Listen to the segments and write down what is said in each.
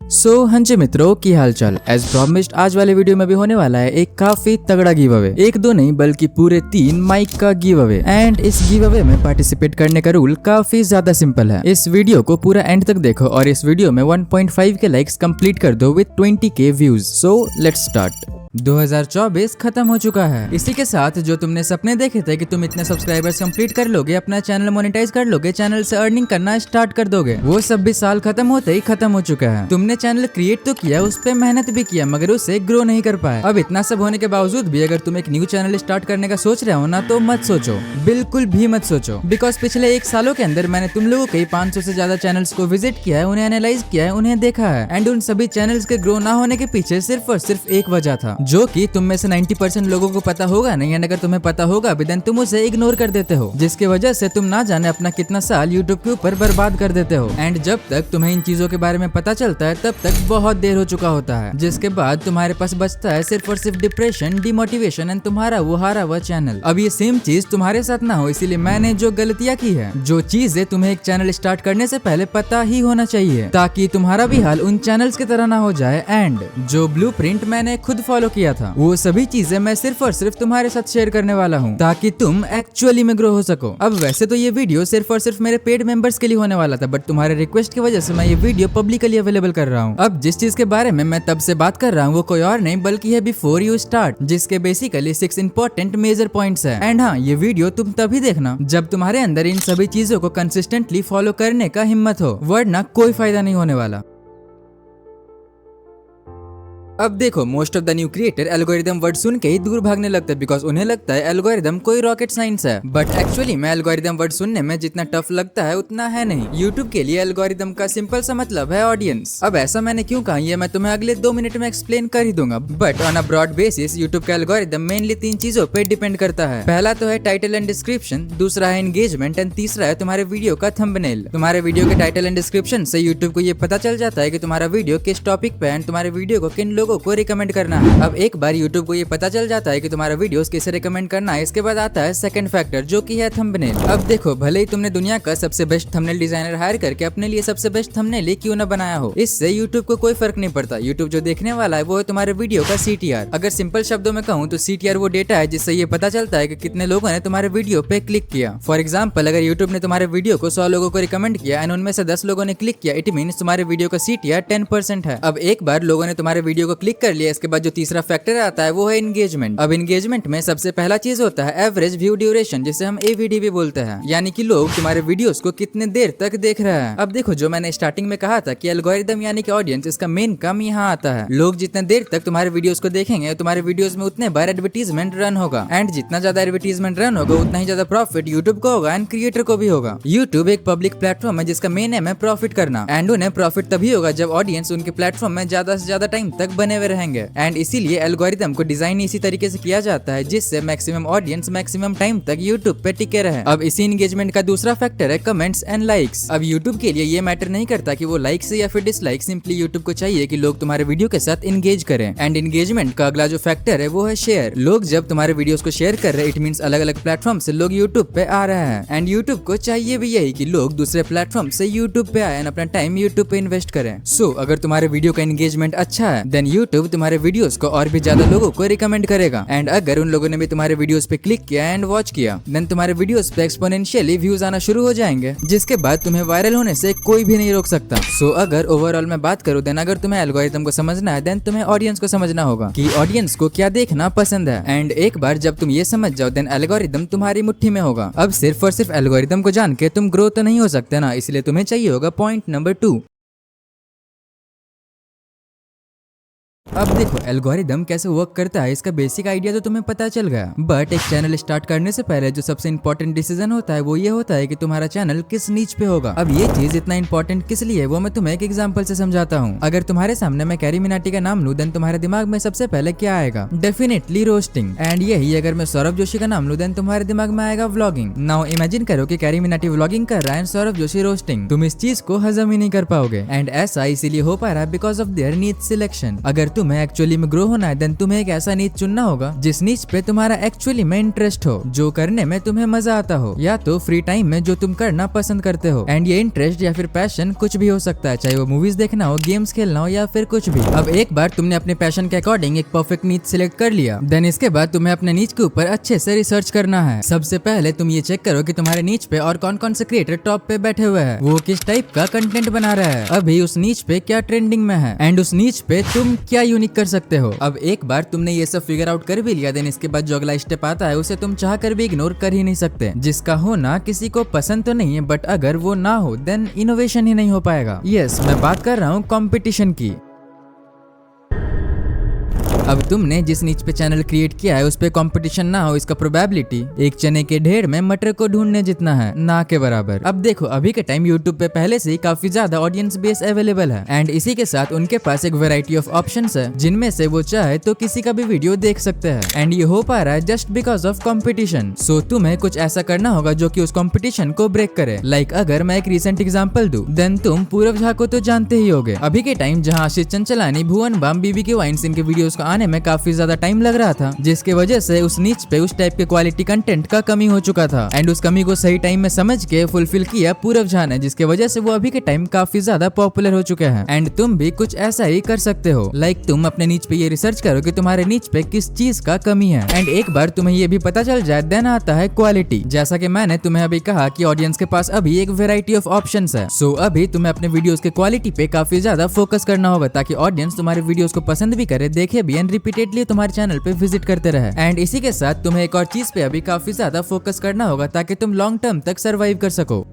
हाँ जी मित्रों, की हाल चाल। एज प्रॉमिस्ड आज वाले वीडियो में भी होने वाला है एक काफी तगड़ा गिव अवे। एक दो नहीं बल्कि पूरे 3 माइक का गिव अवे। एंड इस गिव अवे में पार्टिसिपेट करने का रूल काफी ज्यादा सिंपल है। इस वीडियो को पूरा एंड तक देखो और इस वीडियो में 1.5 के लाइक्स कंप्लीट कर दो with 20K views. So let's start. 2024 खत्म हो चुका है। इसी के साथ जो तुमने सपने देखे थे कि तुम इतने सब्सक्राइबर्स कंप्लीट कर लोगे, अपना चैनल मोनेटाइज कर लोगे, चैनल से अर्निंग करना स्टार्ट कर दोगे, वो सब भी साल खत्म होते ही खत्म हो चुका है। तुमने चैनल क्रिएट तो किया, उस पे मेहनत भी किया, मगर उसे ग्रो नहीं कर पाए। अब इतना सब होने के बावजूद भी अगर तुम एक न्यू चैनल स्टार्ट करने का सोच रहे हो ना, तो मत सोचो, बिल्कुल भी मत सोचो। बिकॉज पिछले 1 सालों के अंदर मैंने तुम लोगों के 500 से ज्यादा चैनल्स को विजिट किया है, उन्हें एनालाइज किया है, उन्हें देखा है। एंड उन सभी चैनल्स के ग्रो ना होने के पीछे सिर्फ और सिर्फ एक वजह था, जो कि तुम में से 90% लोगों को पता होगा नहीं। एंड अगर तुम्हें पता होगा भी देन तुम उसे इग्नोर कर देते हो, जिसकी वजह से तुम ना जाने अपना कितना साल यूट्यूब के ऊपर बर्बाद कर देते हो। एंड जब तक तुम्हें इन चीजों के बारे में पता चलता है तब तक बहुत देर हो चुका होता है, जिसके बाद तुम्हारे पास बचता है सिर्फ और सिर्फ डिप्रेशन, डिमोटिवेशन एंड तुम्हारा वो हारा हुआ चैनल। अब ये सेम चीज तुम्हारे साथ ना हो, इसीलिए मैंने जो गलतियां की है, जो चीजें तुम्हें एक चैनल स्टार्ट करने से पहले पता ही होना चाहिए, ताकि तुम्हारा भी हाल उन चैनल्स की तरह ना हो जाए। एंड जो ब्लूप्रिंट मैंने खुद फॉलो किया था, वो सभी चीजें मैं सिर्फ और सिर्फ तुम्हारे साथ शेयर करने वाला हूँ, ताकि तुम एक्चुअली में ग्रो हो सको। अब वैसे तो ये वीडियो सिर्फ और सिर्फ मेरे पेड मेंबर्स के लिए होने वाला था, बट तुम्हारे रिक्वेस्ट की वजह से मैं ये वीडियो पब्लिकली अवेलेबल कर रहा हूँ। अब जिस चीज के बारे में मैं तब से बात कर रहा हूँ वो कोई और नहीं बल्कि है बिफोर यू स्टार्ट, जिसके बेसिकली 6 इंपॉर्टेंट मेजर पॉइंट्स है। एंड हाँ, ये वीडियो तुम तभी देखना जब तुम्हारे अंदर इन सभी चीजों को कंसिस्टेंटली फॉलो करने का हिम्मत हो, वरना कोई फायदा नहीं होने वाला। अब देखो, most of the new creator algorithm word सुन के ही दूर भागने लगता है, बिकॉज उन्हें लगता है एल्गोरिदम कोई रॉकेट साइंस है। बट एक्चुअली में एल्गोरिदम वर्ड सुनने में जितना टफ लगता है उतना है नहीं। यूट्यूब के लिए एल्गोरिदम का सिंपल सा मतलब है ऑडियंस। अब ऐसा मैंने क्यों कहा, ये मैं तुम्हें अगले 2 मिनट में एक्सप्लेन कर ही दूंगा। But on a broad basis YouTube का एल्गोरिदम मेनली 3 चीजों पे डिपेंड करता है। पहला तो है टाइटल एंड डिस्क्रिप्शन, दूसरा है एंगेजमेंट एंड तीसरा है तुम्हारे वीडियो का थंबनेल। तुम्हारे वीडियो के टाइटल एंड डिस्क्रिप्शन से यूट्यूब को ये पता चल जाता है कि तुम्हारा वीडियो किस टॉपिक पे एंड तुम्हारे वीडियो को किन लोगों को रिकमेंड करना है। अब एक बार YouTube को ये पता चल जाता है कि तुम्हारा वीडियोस किसे रिकमेंड करना है, इसके बाद आता है सेकंड फैक्टर, जो कि है थंबनेल। अब देखो, भले ही तुमने दुनिया का सबसे बेस्ट थंबनेल डिजाइनर हायर करके अपने लिए सबसे बेस्ट थंबनेल ही क्यों ना बनाया हो, इससे YouTube को कोई फर्क नहीं पड़ता। YouTube जो देखने वाला है वो है तुम्हारे वीडियो का CTR। अगर सिंपल शब्दों में कहूँ तो CTR वो डेटा है जिससे ये पता चलता है कि कितने लोगों ने तुम्हारे वीडियो पे क्लिक किया। फॉर एग्जाम्पल, अगर YouTube ने तुम्हारे वीडियो को 100 लोगों को रिकमेंड किया एंड उनमें से 10 लोगों ने क्लिक किया, इट मीन तुम्हारे वीडियो का CTR 10% है। अब एक बार लोगों ने तुम्हारे वीडियो को क्लिक कर लिया, इसके बाद जो तीसरा फैक्टर आता है वो है एंगेजमेंट। अब एंगेजमेंट में सबसे पहला चीज होता है एवरेज व्यू ड्यूरेशन, जिसे हम AVD भी बोलते हैं, यानी कि लोग तुम्हारे वीडियोस को कितने देर तक देख रहे हैं। अब देखो, जो मैंने स्टार्टिंग में कहा था कि एल्गोरिदम यानी कि ऑडियंस, इसका मेन काम यहाँ आता है। लोग जितने देर तक तुम्हारे वीडियोस को देखेंगे, तुम्हारे वीडियोस में उतने बार एडवर्टीजमेंट रन होगा, एंड जितना ज्यादा एडवर्टीजमेंट रन होगा उतना ही ज्यादा प्रॉफिट यूट्यूब को होगा एंड क्रिएटर को भी होगा। यूट्यूब एक पब्लिक प्लेटफॉर्म है जिसका मेन एम है प्रॉफिट करना, एंड उन्हें प्रॉफिट तभी होगा जब ऑडियंस उनके प्लेटफॉर्म में ज्यादा से ज्यादा टाइम तक बने हुए रहेंगे। एंड इसीलिए एल्गोरिदम को डिजाइन इसी तरीके से किया जाता है जिससे मैक्सिमम ऑडियंस मैक्सिमम टाइम तक यूट्यूब पे टिके रहे। अब इसी एंगेजमेंट का दूसरा फैक्टर है कमेंट्स एंड लाइक्स। अब यूट्यूब के लिए ये मैटर नहीं करता कि वो लाइक्स या फिर डिसलाइक, सिंपली यूट्यूब को चाहिए कि लोग तुम्हारे वीडियो के साथ एंगेज करें। एंड एंगेजमेंट का अगला जो फैक्टर है वो है शेयर। लोग जब तुम्हारे वीडियोस को शेयर कर रहे हैं, इट मींस अलग अलग प्लेटफॉर्म से लोग यूट्यूब पे आ रहे हैं, एंड यूट्यूब को चाहिए भी यही कि लोग दूसरे प्लेटफॉर्म से यूट्यूब पे आए, अपना टाइम यूट्यूब पे इन्वेस्ट करें। सो अगर तुम्हारे वीडियो का एंगेजमेंट अच्छा है, देन यूट्यूब तुम्हारे वीडियोस को और भी ज्यादा लोगों को रिकमेंड करेगा। एंड अगर उन लोगों ने भी तुम्हारे वीडियोस पे क्लिक किया एंड वॉच किया, देन तुम्हारे वीडियोस पे एक्सपोनेंशियली व्यूज आना शुरू हो जाएंगे, जिसके बाद तुम्हें वायरल होने से कोई भी नहीं रोक सकता। सो अगर ओवरऑल में बात करूं, देन अगर तुम्हें एल्गोरिथम को समझना है, देन तुम्हें ऑडियंस को समझना होगा कि ऑडियंस को क्या देखना पसंद है। एंड एक बार जब तुम ये समझ जाओ, देन एल्गोरिथम तुम्हारी मुट्ठी में होगा। अब सिर्फ और सिर्फ एल्गोरिथम को जान के तुम ग्रो तो नहीं हो सकते ना, इसलिए तुम्हें चाहिए होगा पॉइंट नंबर 2। अब देखो, एल्गोरिदम कैसे वर्क करता है इसका बेसिक आइडिया तो तुम्हें पता चल गया, बट एक चैनल स्टार्ट करने से पहले जो सबसे इंपॉर्टेंट डिसीजन होता है वो ये होता है कि तुम्हारा चैनल किस नीच पे होगा। अब ये चीज इतना इंपॉर्टेंट किस लिए है वो मैं तुम्हें एक एग्जांपल से समझाता हूँ। अगर तुम्हारे सामने मैं कैरी मिनाटी का नाम लूं, देन तुम्हारे दिमाग में सबसे पहले क्या आएगा? Definitely roasting. एंड यही अगर मैं सौरभ जोशी का नाम लूं, देन तुम्हारे दिमाग में आएगा व्लॉगिंग। नाउ इमेजिन करो कि कैरी मिनाटी व्लॉगिंग कर रहा है, सौरभ जोशी रोस्टिंग। तुम इस चीज को हजम ही नहीं कर पाओगे, एंड ऐसा इसीलिए हो पा रहा है बिकॉज ऑफ देयर नीच सिलेक्शन। अगर तुम्हें एक्चुअली में ग्रो होना है देन तुम्हें एक ऐसा नीच चुनना होगा जिस नीच पे तुम्हारा एक्चुअली में इंटरेस्ट हो, जो करने में तुम्हें मजा आता हो, या तो फ्री टाइम में जो तुम करना पसंद करते हो। एंड ये इंटरेस्ट या फिर पैशन कुछ भी हो सकता है, चाहे वो मूवीज देखना हो, गेम्स खेलना हो या फिर कुछ भी। अब एक बार तुमने अपने पैशन के अकॉर्डिंग एक परफेक्ट नीच सिलेक्ट कर लिया, देन इसके बाद तुम्हें अपने नीच के ऊपर अच्छे से रिसर्च करना है। सबसे पहले तुम ये चेक करो कि तुम्हारे नीच पे और कौन कौन से क्रिएटर टॉप पे बैठे हुए हैं, वो किस टाइप का कंटेंट बना रहा है, अभी उस नीच पे क्या ट्रेंडिंग में है, एंड उस नीच पे तुम क्या यूनिक कर सकते हो। अब एक बार तुमने ये सब फिगर आउट कर भी लिया, देन इसके बाद जो अगला स्टेप आता है उसे तुम चाह कर भी इग्नोर कर ही नहीं सकते। जिसका होना किसी को पसंद तो नहीं है, बट अगर वो ना हो देन इनोवेशन ही नहीं हो पाएगा। यस, मैं बात कर रहा हूँ कंपटीशन की। अब तुमने जिस नीच पे चैनल क्रिएट किया है उस पे कंपटीशन ना हो, इसका प्रोबेबिलिटी एक चने के ढेर में मटर को ढूंढने जितना है, ना के बराबर। अब देखो, अभी के टाइम यूट्यूब पे पहले से ही काफी ज्यादा ऑडियंस बेस अवेलेबल है, एंड इसी के साथ उनके पास एक वैरायटी ऑफ ऑप्शंस है जिनमें से वो चाहे तो किसी का भी वीडियो देख सकते हैं, एंड ये हो पा रहा है जस्ट बिकॉज ऑफ कंपटीशन। सो तुम्हें कुछ ऐसा करना होगा जो कि उस कंपटीशन को ब्रेक करे। लाइक अगर मैं एक रिसेंट एग्जांपल दूं, देन तुम पूरव झा को तो जानते ही होगे। अभी के टाइम जहां आशीष चंचलानी, भुवन बाम, BBK वाइन्स इनके वीडियोस को आने में काफी ज्यादा टाइम लग रहा था, जिसके वजह से उस नीच पे उस टाइप के क्वालिटी कंटेंट का कमी हो चुका था, एंड उस कमी को सही टाइम में समझ के फुलफिल किया पूरव झा ने, जिसके वजह से वो अभी के टाइम काफी ज्यादा पॉपुलर हो चुके हैं। एंड तुम भी कुछ ऐसा ही कर सकते हो। लाइक तुम अपने नीच पे ये रिसर्च करो कि तुम्हारे नीच पे किस चीज का कमी है, एंड एक बार तुम्हें ये भी पता चल जाए देन आता है क्वालिटी। जैसा कि मैंने तुम्हें अभी कहा कि ऑडियंस के पास अभी एक वेराइटी ऑफ ऑप्शंस है, सो अभी तुम्हें अपने वीडियोस के क्वालिटी पे काफी ज्यादा फोकस करना होगा ताकि ऑडियंस तुम्हारे वीडियोस को पसंद भी करे, देखे भी, एंड रिपीटेडली तुम्हारे चैनल पे विजिट करते रहे। एंड इसी के साथ तुम्हें एक और चीज पे अभी काफी ज्यादा फोकस करना होगा ताकि तुम लॉन्ग टर्म तक सरवाइव कर सको।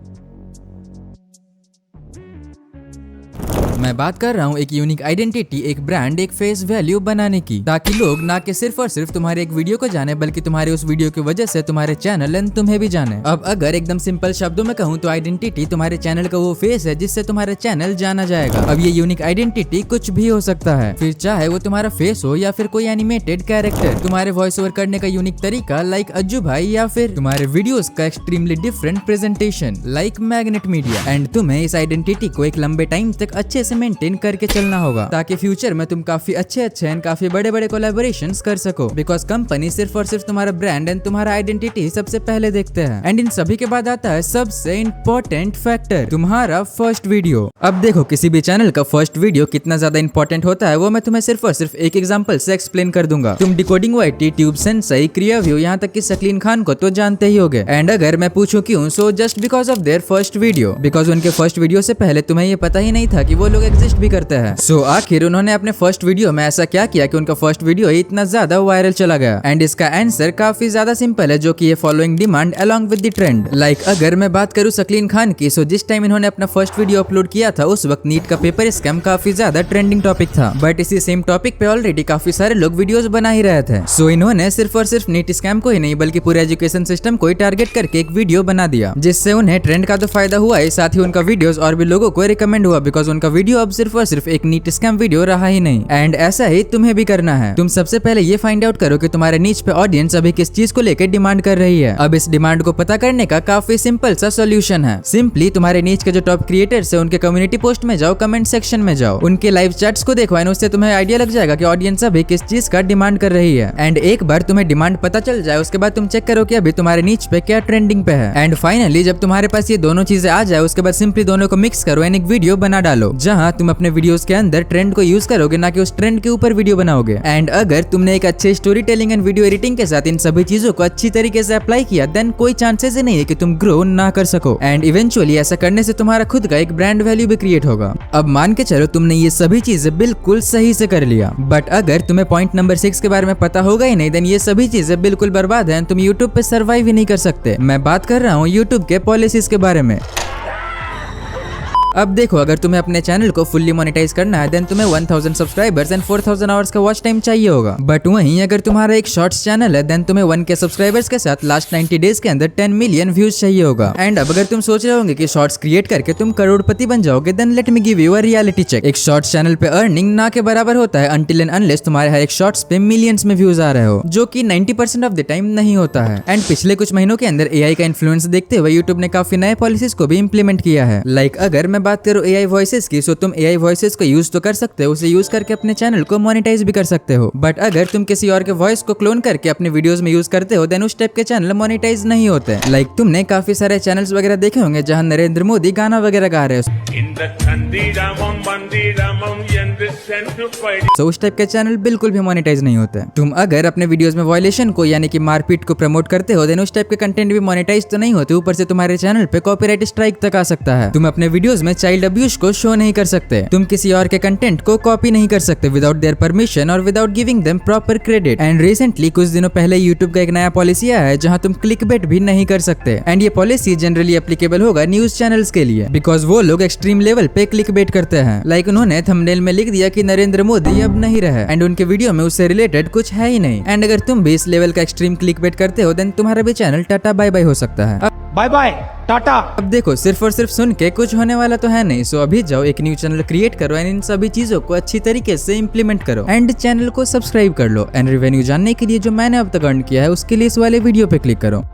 मैं बात कर रहा हूँ एक यूनिक आइडेंटिटी, एक ब्रांड, एक फेस वैल्यू बनाने की, ताकि लोग ना कि सिर्फ और सिर्फ तुम्हारे एक वीडियो को जाने, बल्कि तुम्हारे उस वीडियो की वजह से तुम्हारे चैनल एंड तुम्हें भी जाने। अब अगर एकदम सिंपल शब्दों में कहूँ तो आइडेंटिटी तुम्हारे चैनल का वो फेस है जिससे तुम्हारा चैनल जाना जाएगा। अब ये यूनिक आइडेंटिटी कुछ भी हो सकता है, फिर चाहे वो तुम्हारा फेस हो या फिर कोई एनिमेटेड कैरेक्टर, तुम्हारे वॉइस ओवर करने का यूनिक तरीका लाइक अज्जू भाई, या फिर तुम्हारे वीडियोस का extremely different presentation like magnet media. And तुम्हें इस आइडेंटिटी को एक लंबे टाइम तक अच्छे से मेंटेन करके चलना होगा ताकि फ्यूचर में तुम काफी अच्छे एंड काफी बड़े बड़े कोलैबोरेशंस कर सको, बिकॉज कंपनी सिर्फ और सिर्फ तुम्हारा ब्रांड एंड तुम्हारा आइडेंटिटी सबसे पहले देखते हैं। एंड इन सभी के बाद आता है सबसे इंपॉर्टेंट फैक्टर, तुम्हारा फर्स्ट वीडियो। अब देखो, किसी भी चैनल का फर्स्ट वीडियो कितना ज्यादा इंपॉर्टेंट होता है वो मैं तुम्हें सिर्फ और सिर्फ एक एग्जांपल से एक्सप्लेन कर दूंगा। तुम डिकोडिंग YT, ट्यूब सेंसई, क्रियाव्यू, यहाँ तक कि सकलीन खान को तो जानते ही होगे। एंड अगर मैं पूछूं क्यों, so just because of their first video, because उनके फर्स्ट वीडियो से पहले तुम्हें ये पता ही नहीं था कि वो लोग एग्जिस्ट भी करते हैं। सो आखिर उन्होंने अपने फर्स्ट वीडियो में ऐसा क्या किया कि उनका फर्स्ट वीडियो इतना ज्यादा वायरल चला गया। एंड इसका आंसर काफी ज्यादा सिंपल है, जो कि ये following demand along with the trend. Like अगर मैं बात करूं सकलीन खान की, सो जिस टाइम इन्होंने अपना फर्स्ट वीडियो अपलोड किया था उस वक्त नीट का पेपर स्कैम काफी ज्यादा ट्रेंडिंग टॉपिक था, बट इसी सेम टॉपिक पे ऑलरेडी काफी सारे लोग वीडियोस बना ही रहे थे। सो इन्होंने सिर्फ और सिर्फ नीट स्कैम को ही नहीं बल्कि पूरे एजुकेशन सिस्टम को ही टारगेट करके एक वीडियो बना दिया, जिससे उन्हें ट्रेंड का तो फायदा हुआ ही, साथ ही उनका वीडियोस और भी लोगों को रिकमेंड हुआ, बिकॉज उनका वीडियो अब सिर्फ और सिर्फ एक नीट स्कैम वीडियो रहा ही नहीं। एंड ऐसा ही तुम्हें भी करना है। तुम सबसे पहले ये फाइंड आउट करो कि तुम्हारे नीच पे ऑडियंस अभी किस चीज को लेकर डिमांड कर रही है। अब इस डिमांड को पता करने का काफी सिंपल सा सोल्यूशन है। सिंपली तुम्हारे नीच के जो टॉप क्रिएटर्स है उनके कम्युनिटी पोस्ट में जाओ, कमेंट सेक्शन में जाओ, उनके लाइव चैट्स को देखो, एंड उससे तुम्हें आइडिया लग जाएगा कि ऑडियंस अभी किस चीज का डिमांड कर रही है। एंड एक बार तुम्हें डिमांड पता चल जाए उसके बाद तुम चेक करो कि अभी तुम्हारे नीच पे क्या ट्रेंडिंग पे है। एंड फाइनली जब तुम्हारे पास ये दोनों चीजें आ जाए उसके बाद सिंपली दोनों को मिक्स करो एंड एक वीडियो बना डालो, जहां तुम अपने वीडियोस के अंदर ट्रेंड को यूज करोगे, ना कि उस ट्रेंड के ऊपर वीडियो बनाओगे। एंड अगर तुमने एक अच्छे story telling and video editing के साथ इन सभी चीजों को अच्छी तरीके से अप्लाई किया, देन कोई चांसेस ही नहीं है कि तुम ग्रो ना कर सको। एंड इवेंचुअली ऐसा करने से तुम्हारा खुद का एक ब्रांड वैल्यू भी क्रिएट होगा। अब मान के चलो तुमने ये सभी चीजें बिल्कुल सही से कर लिया, बट अगर तुम्हें पॉइंट नंबर 6 के बारे में पता होगा ही नहीं, देन ये सभी चीजें बिल्कुल बर्बाद हैं, तुम यूट्यूब पे सर्वाइव ही नहीं कर सकते। मैं बात कर रहा हूँ यूट्यूब के पॉलिसीज के बारे में। अब देखो, अगर तुम्हें अपने चैनल को फुल्ली मोनेटाइज करना है, देन तुम्हें 1000 सब्सक्राइबर्स एंड 4000 आवर्स का वॉच टाइम चाहिए होगा। बट वहीं अगर तुम्हारा एक शॉर्ट्स चैनल है, देन तुम्हें 1K सब्सक्राइबर्स के साथ लास्ट 90 डेज के अंदर 10 मिलियन व्यूज चाहिए होगा। एंड अब अगर तुम सोच रहे होंगे कि शॉर्ट्स क्रिएट करके तुम करोड़पति बन जाओगे, then let me give you a reality check. एक शॉर्ट्स चैनल पे अर्निंग ना के बराबर होता है अनटिल एंड अनलेस तुम्हारे हर एक शॉर्ट्स पे मिलियंस में व्यूज आ रहे हो, जो कि 90% ऑफ द टाइम नहीं होता है। एंड पिछले कुछ महीनों के अंदर AI का इन्फ्लुएंस देखते हुए यूट्यूब ने काफी नए पॉलिसीज को भी इंप्लीमेंट किया है। लाइक अगर मैं बात करो AI वॉइसेस की, सो तुम AI वॉइसेस को यूज तो कर सकते हो, उसे यूज करके अपने चैनल को मोनेटाइज भी कर सकते हो। बट अगर तुम किसी और के वॉइस को क्लोन करके अपने वीडियोस में यूज करते हो देन उस टाइप के चैनल मोनेटाइज नहीं होते। लाइक तुमने काफी सारे चैनल्स वगैरह देखे होंगे जहाँ नरेंद्र मोदी गाना वगैरह गा रहे हो, तो उस टाइप के चैनल बिल्कुल भी मोनेटाइज नहीं होते। तुम अगर अपने वीडियोस में वायलेशन को यानी कि मारपीट को प्रमोट करते हो देन उस टाइप के कंटेंट भी मोनेटाइज तो नहीं होते, ऊपर से तुम्हारे चैनल पे कॉपीराइट स्ट्राइक तक आ सकता है। तुम अपने वीडियोस में चाइल्ड अब्यूज को शो नहीं कर सकते, तुम किसी और के कंटेंट को कॉपी नहीं कर सकते विदाउट देयर परमिशन और without giving them proper credit. And recently कुछ दिनों पहले यूट्यूब का एक नया पॉलिसी आया है जहां तुम क्लिकबेट भी नहीं कर सकते। एंड ये पॉलिसी जनरली एप्लीकेबल होगा न्यूज चैनल्स के लिए, बिकॉज वो लोग एक्सट्रीम लेवल पे क्लिकबेट करते हैं। लाइक उन्होंने थंबनेल में लिख दिया कि नरेंद्र मोदी अब नहीं रहे एंड उनके वीडियो में उससे रिलेटेड कुछ है ही नहीं। एंड अगर तुम भी इस लेवल का एक्सट्रीम क्लिकबेट करते हो देन तुम्हारा भी चैनल टाटा बाय बाय हो सकता है। Bye bye tata. अब देखो सिर्फ और सिर्फ सुन के कुछ होने वाला तो है नहीं, सो अभी जाओ एक न्यू चैनल क्रिएट करो एंड इन सभी चीजों को अच्छी तरीके से इम्प्लीमेंट करो एंड चैनल को सब्सक्राइब कर लो। एंड रेवेन्यू जानने के लिए जो मैंने अब तक अर्न किया है उसके लिए इस वाले वीडियो पे क्लिक करो।